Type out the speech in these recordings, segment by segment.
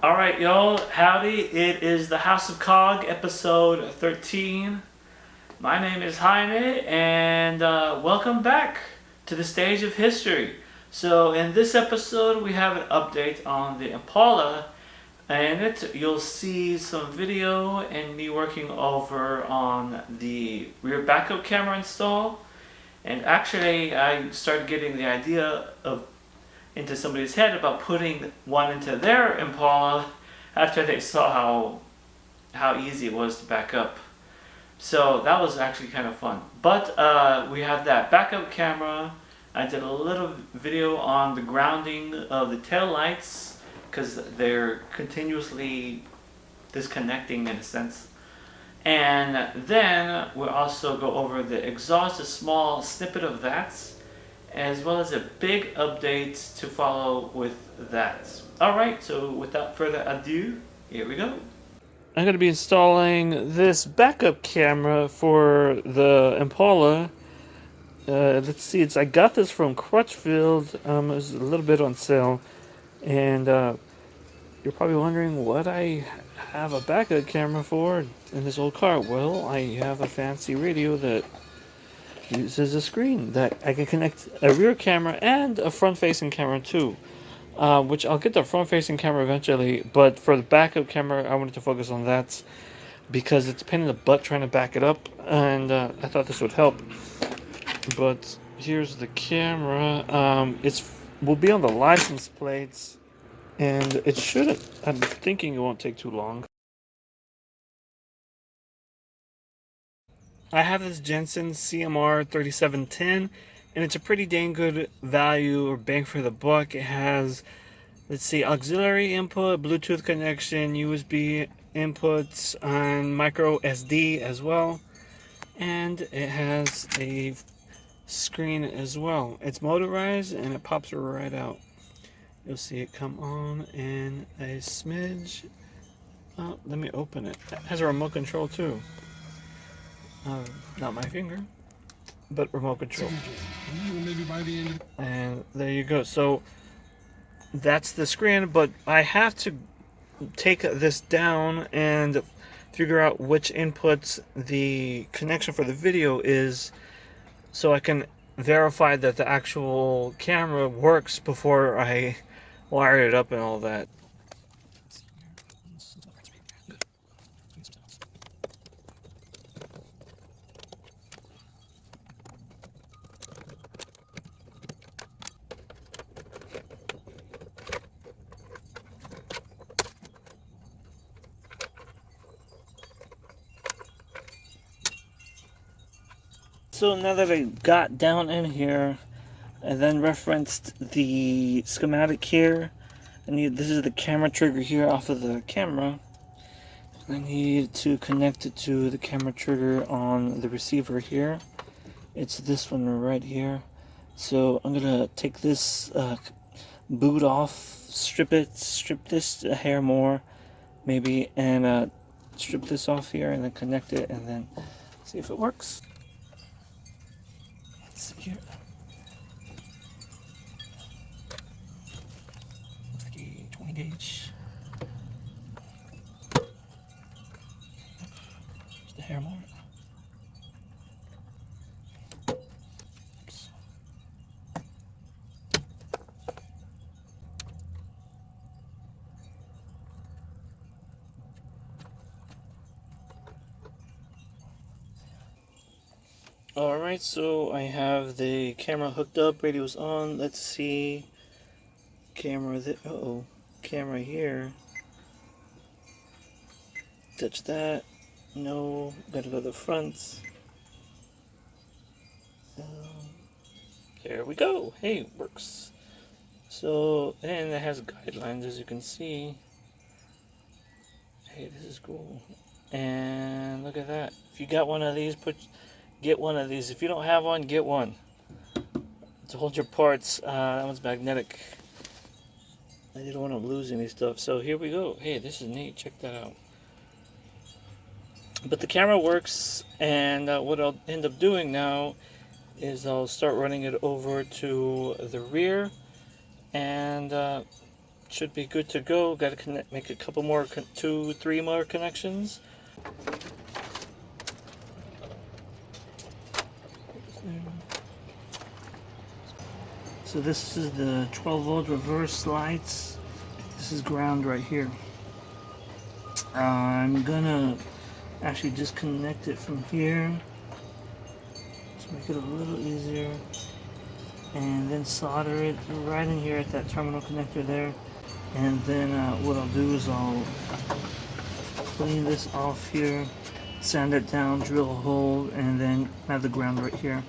Alright, y'all, howdy. It is the House of Kog, episode 13. My name is Jaime, and welcome back to the stage of history. So, in this episode, we have an update on the Impala, and you'll see some video and me working over on the rear backup camera install. And actually, I started getting the idea of into somebody's head about putting one into their Impala after they saw how easy it was to back up. So that was actually kind of fun. But we have that backup camera. I did a little video on the grounding of the tail lights because they're continuously disconnecting in a sense. And then we'll also go over the exhaust, a small snippet of that, as well as a big update to follow with that. Alright, so without further ado, here we go. I'm going to be installing this backup camera for the Impala. Let's see, I got this from Crutchfield. It was a little bit on sale. And you're probably wondering what I have a backup camera for in this old car. Well, I have a fancy radio that uses a screen that I can connect a rear camera and a front-facing camera too. Which I'll get the front-facing camera eventually, but for the backup camera, I wanted to focus on that because it's a pain in the butt trying to back it up, and I thought this would help. But here's the camera. It's will be on the license plates, and it shouldn't. I'm thinking it won't take too long. I have this Jensen CMR 3710, and it's a pretty dang good value or bang for the buck. It has, let's see, auxiliary input, Bluetooth connection, USB inputs, and micro SD as well. And it has a screen as well. It's motorized and it pops right out. You'll see it come on in a smidge. Oh, let me open it. It has a remote control too. Not my finger, but remote control. And there you go. So that's the screen, but I have to take this down and figure out which inputs the connection for the video is so I can verify that the actual camera works before I wire it up and all that. So now that I got down in here, I then referenced the schematic here. This is the camera trigger here off of the camera. I need to connect it to the camera trigger on the receiver here. It's this one right here. So I'm gonna take this boot off, strip this a hair more, maybe, and strip this off here, and then connect it, and then see if it works. Let's see here. Looks like a 20 gauge. There's the hair more. Alright, so I have the camera hooked up, radio's on. Let's see. Camera camera here. Touch that. No, gotta go to the front. There we go. Hey, works. So, and it has guidelines, as you can see. Hey, this is cool. And look at that. If you got one of these, get one of these. If you don't have one, get one. To hold your parts. That one's magnetic. I didn't want to lose any stuff. So here we go. Hey, this is neat. Check that out. But the camera works, and what I'll end up doing now is I'll start running it over to the rear, and Should be good to go. Got to connect, make a couple more, 2-3 more connections. So this is the 12-volt reverse lights. This is ground right here. I'm gonna actually disconnect it from here to make it a little easier, and then solder it right in here at that terminal connector there. And then what I'll do is I'll clean this off here, sand it down, drill a hole, and then have the ground right here.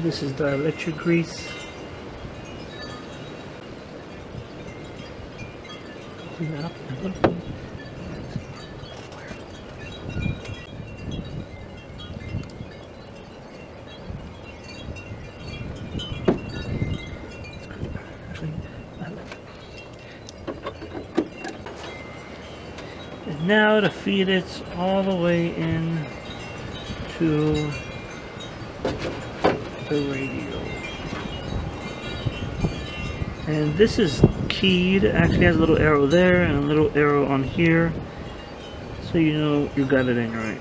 This is the electric grease. Clean that up. And now to feed it all the way in to the radio. And this is keyed. It actually has a little arrow there and a little arrow on here, so you know you got it in right.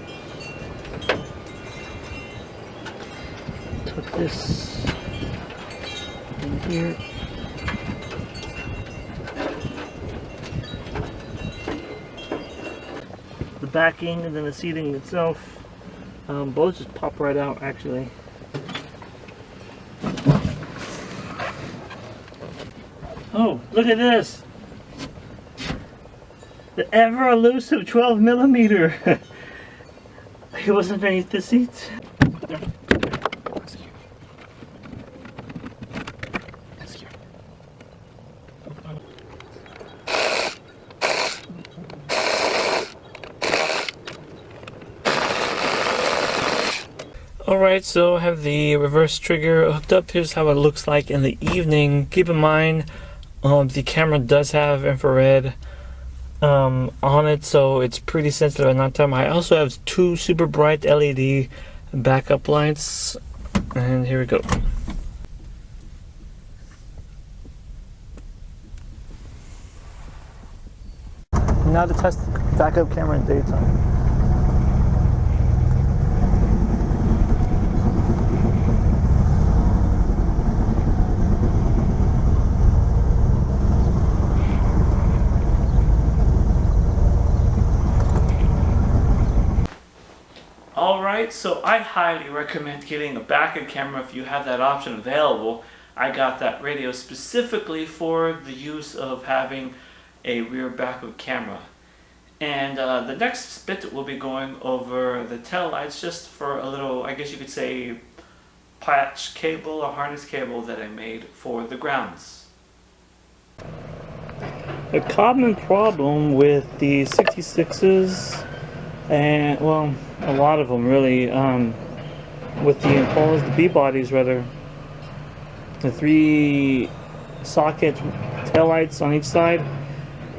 Tuck this in here. The backing and then the seating itself, both just pop right out actually. Oh, look at this! The ever elusive 12mm. It was underneath the seat. Alright, so I have the reverse trigger hooked up. Here's how it looks like in the evening. Keep in mind, the camera does have infrared on it, so it's pretty sensitive at nighttime. I also have 2 super bright LED backup lights, and here we go. Now to test the backup camera in daytime. Alright, so I highly recommend getting a backup camera if you have that option available. I got that radio specifically for the use of having a rear backup camera. And the next bit we'll be going over the taillights, just for a little, I guess you could say, patch cable or harness cable that I made for the grounds. A common problem with the 66s, and well, a lot of them really, with the Impalas, the B-bodies rather, the 3 socket taillights on each side,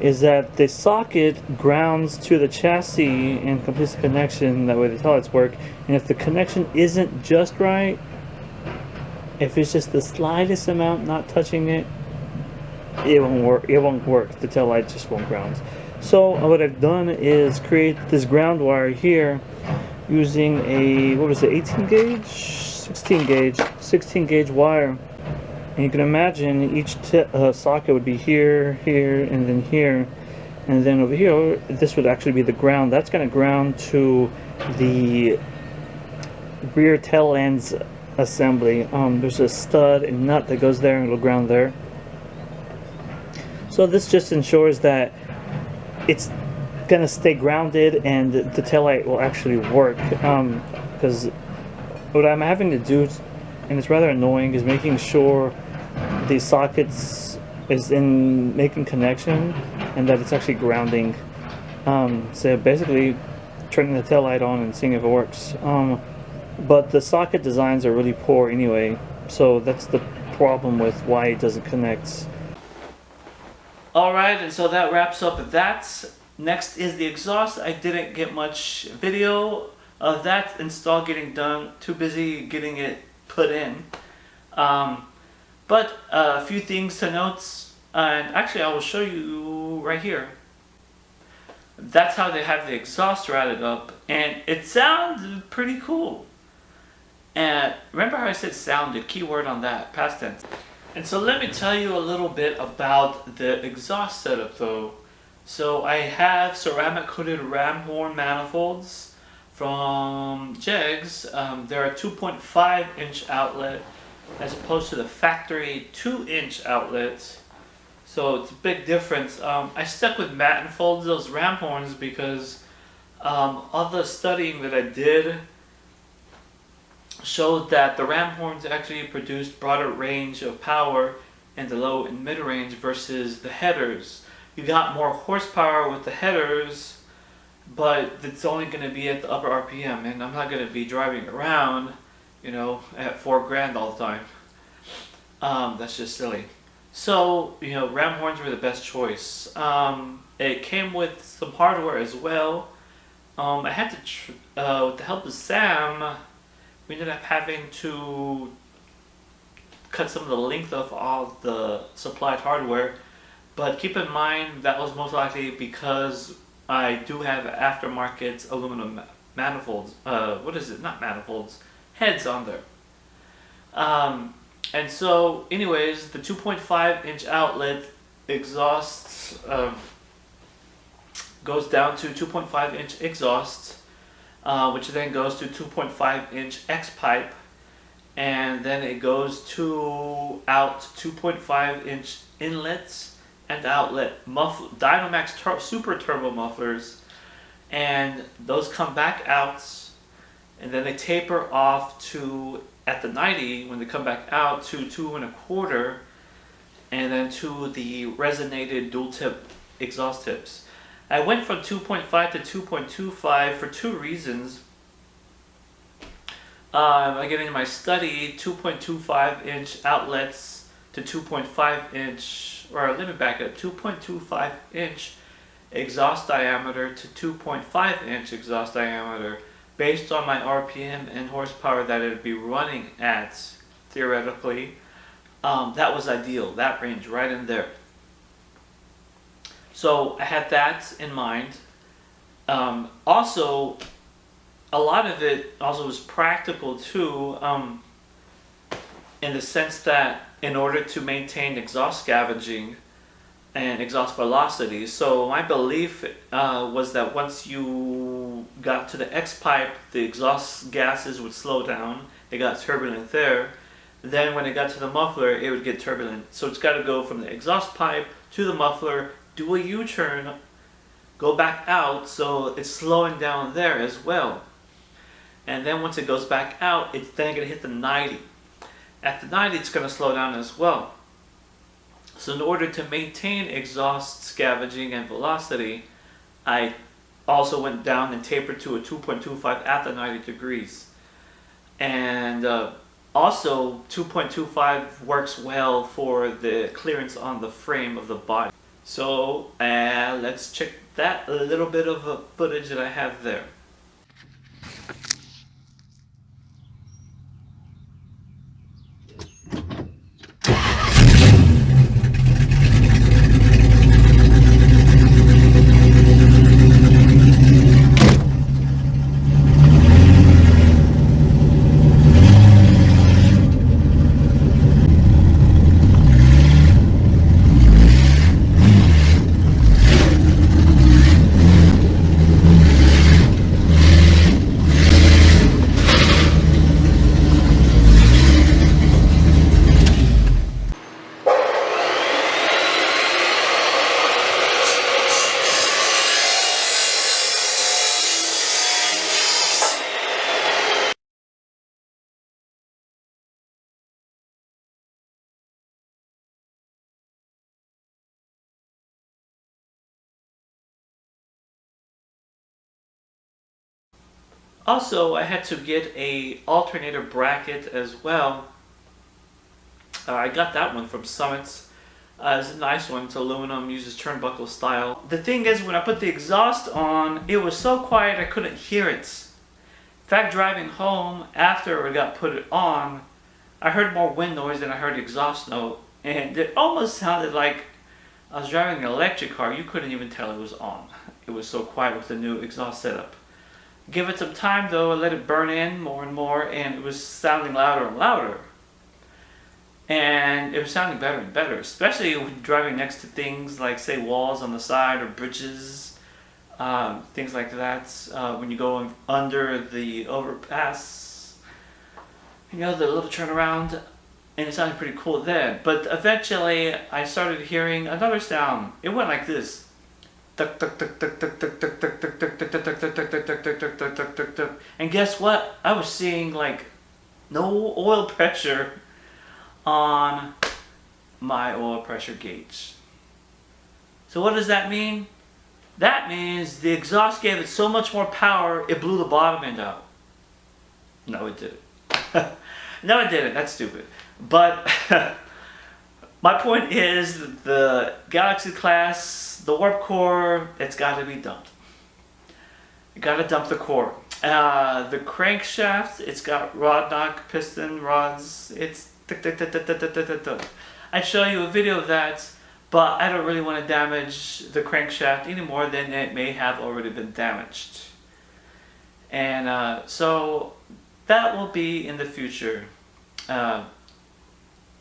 is that the socket grounds to the chassis and completes the connection. That way the taillights work. And if the connection isn't just right, if it's just the slightest amount not touching it, it won't work. It won't work. The taillight just won't ground. So what I've done is create this ground wire here using a, what was it, 18 gauge? 16 gauge wire. And you can imagine each socket would be here, here, and then here. And then over here, this would actually be the ground. That's going to ground to the rear tail ends assembly. There's a stud and nut that goes there and it'll ground there. So this just ensures that it's going to stay grounded and the taillight will actually work. Because what I'm having to do, and it's rather annoying, is making sure the sockets is in making connection and that it's actually grounding. So basically turning the taillight on and seeing if it works. But the socket designs are really poor anyway, so that's the problem with why it doesn't connect. Alright, and so that wraps up that. Next is the exhaust. I didn't get much video of that install getting done. Too busy getting it put in. But a few things to note, and actually I will show you right here. That's how they have the exhaust routed up, and it sounded pretty cool. And remember how I said sounded, keyword on that, past tense. And so let me tell you a little bit about the exhaust setup though. So I have ceramic coated ram horn manifolds from Jegs. They're a 2.5 inch outlet as opposed to the factory 2-inch outlet. So it's a big difference. I stuck with manifolds, those ram horns, because all the studying that I did showed that the ram horns actually produced broader range of power in the low and mid range versus the headers. You got more horsepower with the headers, but it's only going to be at the upper RPM, and I'm not going to be driving around, you know, at $4,000 all the time. That's just silly. So, you know, ram horns were the best choice. It came with some hardware as well. I had to, with the help of Sam, we ended up having to cut some of the length of all the supplied hardware. But keep in mind that was most likely because I do have aftermarket aluminum manifolds. What is it? Not manifolds. Heads on there. And so, anyways, the 2.5 inch outlet exhaust goes down to 2.5 inch exhaust. Which then goes to 2.5 inch X pipe, and then it goes to out 2.5 inch inlets and outlet Dynamax super turbo mufflers, and those come back out, and then they taper off to, at the 90 when they come back out, to 2.25, and then to the resonated dual tip exhaust tips. I went from 2.5 to 2.25 for two reasons. Again, in my study, 2.25 inch outlets to 2.5 inch, or let me back up, 2.25 inch exhaust diameter to 2.5 inch exhaust diameter based on my RPM and horsepower that it would be running at, theoretically. That was ideal, that range right in there. So I had that in mind. Also, a lot of it also was practical too, in the sense that in order to maintain exhaust scavenging and exhaust velocity. So my belief was that once you got to the X pipe, the exhaust gases would slow down. It got turbulent there. Then when it got to the muffler, it would get turbulent. So it's got to go from the exhaust pipe to the muffler, do a U-turn, go back out, so it's slowing down there as well. And then once it goes back out, it's then going to hit the 90. At the 90, it's going to slow down as well. So in order to maintain exhaust scavenging and velocity, I also went down and tapered to a 2.25 at the 90 degrees. And also 2.25 works well for the clearance on the frame of the body. So let's check that little bit of footage that I have there. Also, I had to get a alternator bracket as well. I got that one from Summits. It's a nice one. It's aluminum, uses turnbuckle style. The thing is, when I put the exhaust on, it was so quiet I couldn't hear it. In fact, driving home after I got put it on, I heard more wind noise than I heard the exhaust note, and it almost sounded like I was driving an electric car. You couldn't even tell it was on. It was so quiet with the new exhaust setup. Give it some time though, I let it burn in more and more, and it was sounding louder and louder. And it was sounding better and better, especially when driving next to things like, say, walls on the side or bridges, things like that. When you go under the overpass, the little turnaround, and it sounded pretty cool then. But eventually, I started hearing another sound. It went like this. And guess what? I was seeing like no oil pressure on my oil pressure gauge. So what does that mean? That means the exhaust gave it so much more power, it blew the bottom end out. No, it didn't. No, it didn't. That's stupid. But my point is the Galaxy class, the warp core, it's got to be dumped. You got to dump the core. The crankshaft, it's got rod knock, piston rods. It's I'd show you a video of that, but I don't really want to damage the crankshaft any more than it may have already been damaged. And so that will be in the future.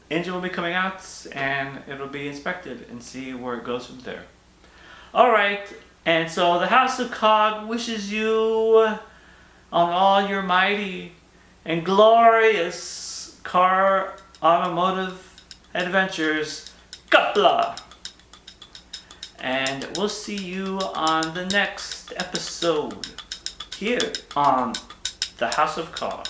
Engine will be coming out and it'll be inspected and see where it goes from there. Alright, and so the House of Kog wishes you on all your mighty and glorious car automotive adventures, Kapla! And we'll see you on the next episode here on the House of Kog.